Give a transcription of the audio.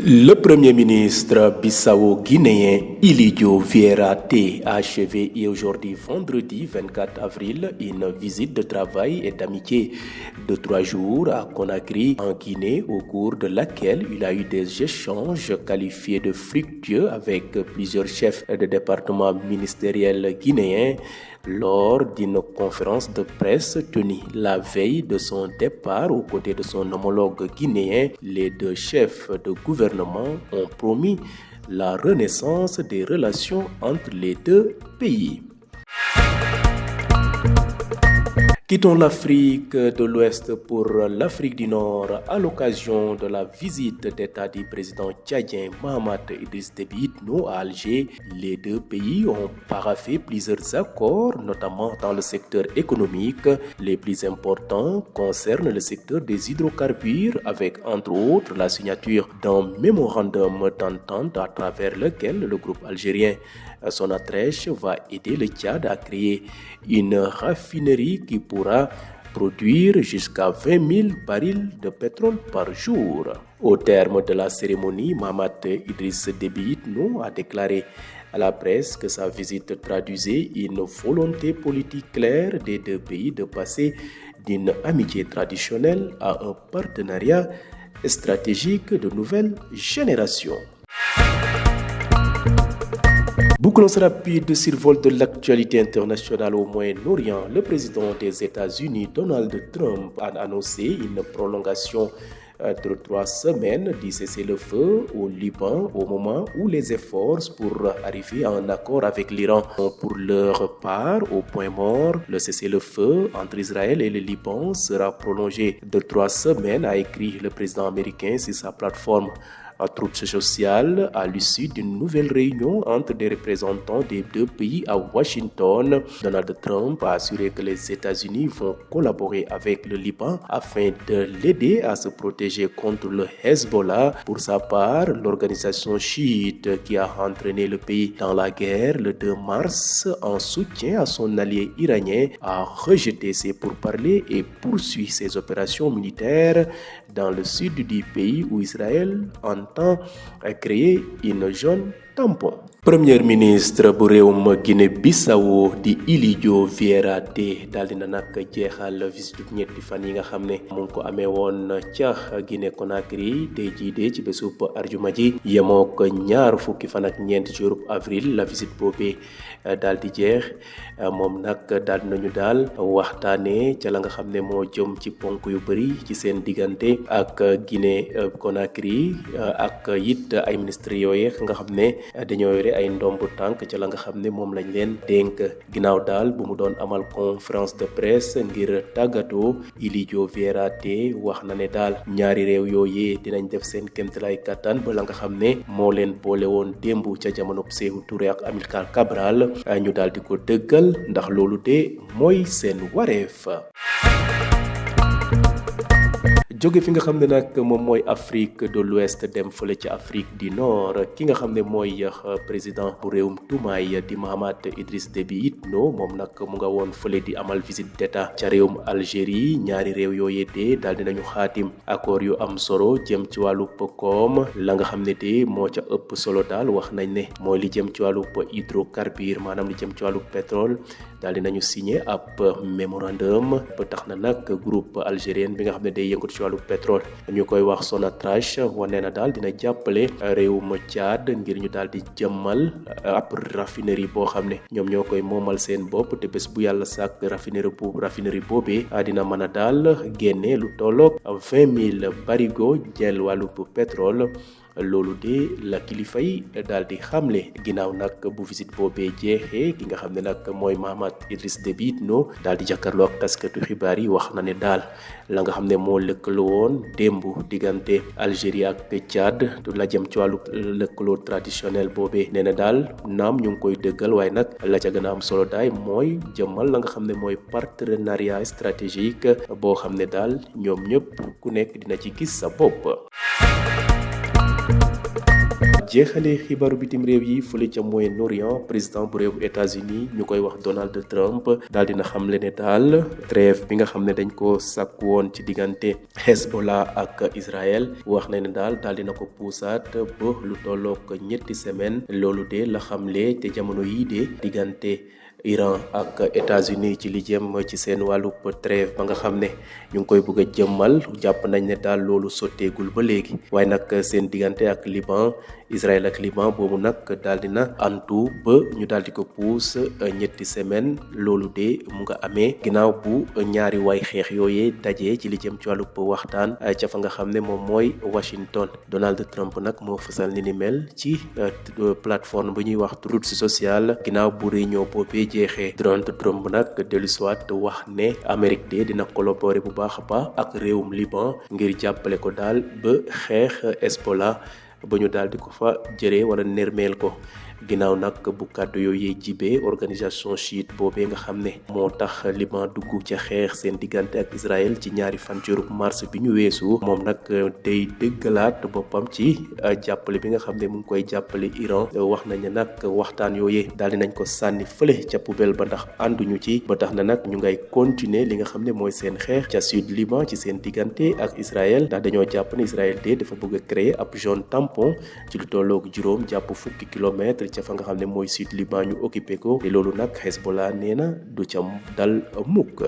Le Premier ministre bissau-guinéen Ilidio Vieira Té a achevé aujourd'hui vendredi 24 avril une visite de travail et d'amitié de 3 jours à Conakry en Guinée au cours de laquelle il a eu des échanges qualifiés de fructueux avec plusieurs chefs de département ministériels guinéens lors d'une conférence de presse tenue la veille de son départ aux côtés de son homologue guinéen. Les deux chefs de gouvernement ont promis la renaissance des relations entre les deux pays. Quittons l'Afrique de l'Ouest pour l'Afrique du Nord à l'occasion de la visite d'État du président tchadien Mahamat Idriss Déby Itno à Alger. Les deux pays ont paraphé plusieurs accords, notamment dans le secteur économique. Les plus importants concernent le secteur des hydrocarbures avec entre autres la signature d'un mémorandum d'entente à travers lequel le groupe algérien Sonatrach va aider le Tchad à créer une raffinerie qui pourra produire jusqu'à 20 000 barils de pétrole par jour. Au terme de la cérémonie, Mahamat Idriss Déby Itno a déclaré à la presse que sa visite traduisait une volonté politique claire des deux pays de passer d'une amitié traditionnelle à un partenariat stratégique de nouvelle génération. Bouclons ce rapide survol de l'actualité internationale au Moyen-Orient. Le président des États-Unis, Donald Trump, a annoncé une prolongation de 3 semaines du cessez-le-feu au Liban au moment où les efforts pour arriver à un accord avec l'Iran ont pour leur part au point mort. Le cessez-le-feu entre Israël et le Liban sera prolongé de 3 semaines, a écrit le président américain sur sa plateforme Truth Social à l'issue d'une nouvelle réunion entre des représentants des deux pays à Washington. Donald Trump a assuré que les États-Unis vont collaborer avec le Liban afin de l'aider à se protéger contre le Hezbollah. Pour sa part, l'organisation chiite qui a entraîné le pays dans la guerre le 2 mars en soutien à son allié iranien a rejeté ses pourparlers et poursuit ses opérations militaires dans le sud du pays où Israël entend créer une zone tampon. Premier ministre bu réewum Guinée-Bissau di Ilidio Vieira Té daal dina nag jeexal visite ñetti fan yi nga xam ne mu ngi ko amee woon ca Guinée Conakry tey jii de ci bésub arjuma ji yemoo ko ñaar fukki fan ak ñeent ci weeru avril la visite boobee daal di jeex moom nag daal dinañu daal waxtaanee ca la nga xam ne moo jëm ci ponk yu bëri ci seen diggante ak Guinée Conakry ak it ay ministres yooye nga xam ne dañoo yore ay ndombu tànk ca la nga xam ne moom lañ leen dénk ginnaaw daal bu mu doon amal conférence de presse ngir tàggatoo Ilidio Vieira Té wax na ne daal ñaari réew yooyee dinañ def seen kéemtalaay kattan ba la nga xam ne moo leen boole woon démb ca jamono Sékou Touré ak Amilcar Cabral ñu daal di ko dëggal ndax loolu de mooy seen wareef. jóge fi nga xam ne nag moom mooy Afrique de l'Ouest dem fële ci Afrique du Nord ki nga xam ne mooy président bu réewum Tumaay di Mahamat Idriss Déby Itno moom nag mu nga woon fële di amal visite d'état ca réewum Algérie ñaari réew yooyee de daal dinañu xaatim accord yu am solo jëm ci wàllu koom la nga xam ne de moo ca ëpp solo daal wax nañ ne mooy li jëm ci wàllu hydrocarbure maanaam li jëm ci wàllu pétrole daal dinañu signé ab mémorandum ba tax na nag groupe algérien bi nga xam ne day yëngatu ci wàllu pétrole ñu koy wax Sonatrach wane na daal dina jàppale réewum Tchad ngir ñu daal di jëmmal ab raffinerie boo xam ne ñoom ñoo koy moomal seen bopp te bés bu yàlla sàkk raffinerie boobee dina mën a daal génne lu tolloog 20 000 barigo jël wàllu pétrole loolu de la kilifa yi daal di xamle ginnaaw nag bu visite boobee jeexee ki nga xam ne nag mooy Mahamat Idriss Déby Itno daal di jàkkaarloo ak taskatu xibaar yi wax na ne daal la nga xam ne moo lëkkaloo woon démb diggante Algérie ak Tchad la jëm ci wàllu lëkkaloo traditionnel boobee nee na daal naam ñu ngi koy dëggal waaye nag la ca gën a am solo daay mooy jëmmal la nga xam ne mooy partenariat stratégique boo xam ne daal ñoom ñëpp ku nekk dina ci gis sa bopp. jeexale xibaaru bitim réew yi fële ca Moyen-Orient président bu réewu États-Unis ñu koy wax Donald Trump daal dina xamle ne daal trêve bi nga xam ne dañ ko sàkk woon ci diggante Hezbollah ak Israël wax na ne daal dina ko puusaat ba lu tollook ñetti semaine loolu de la xamle te jamono yii de diggante Iran ak États-Unis ci li jëm ci seen wàllu trêve ba nga xam ne ñu ngi koy bëgg a jëmmal jàpp nañ ne daal loolu sotteegul ba léegi waaye nag seen diggante ak Liban Israël ak Liban boobu nag daal dina antu ba ñu daal di ko puus ñetti semaine loolu de mu nga amee ginnaaw bu ñaari waay xeex yooyee dajee ci li jëm ci wàllu waxtaan ca fa nga xam ne moom mooy Washington. Donald Trump nag moo fësal ni mel ci plateforme bu ñuy wax Truth Social ginnaaw bu réunion boobee jeexee. Donald Trump nag dellusiwaat wax ne Amérique de dina collaborer bu baax a baax ak réewum Liban ngir jàppale ko daal ba xeex Hezbollah ba ñu daal di ko fa jëree wala nermeel ko. ginnaaw nag bu kàddu yooyu jibee organisation chiite boobee nga xam ne moo tax Liban dugg ca xeex seen diggante ak Israël ci ñaari fan ci weeru mars bi ñu weesu moom nag day dëggalaat boppam ci jàppale bi nga xam ne mu ngi koy jàppale Iran wax nañ ne nag waxtaan yooyee daal di nañ ko sànni fële ca poubelle ba ndax ànduñu ci ba tax na nag ñu ngay continuer li nga xam ne mooy seen xeex ca sud Liban ci seen diggante ak Israël ndax dañoo jàpp ne Israël de dafa bëgg a créer ab zone tampon ci lu tolloog juróom jàpp fukki kilomètre ca fa nga xam ne mooy sud Liban ñu occupé ko te loolu nag Hezbollah nee na du ca dal mukk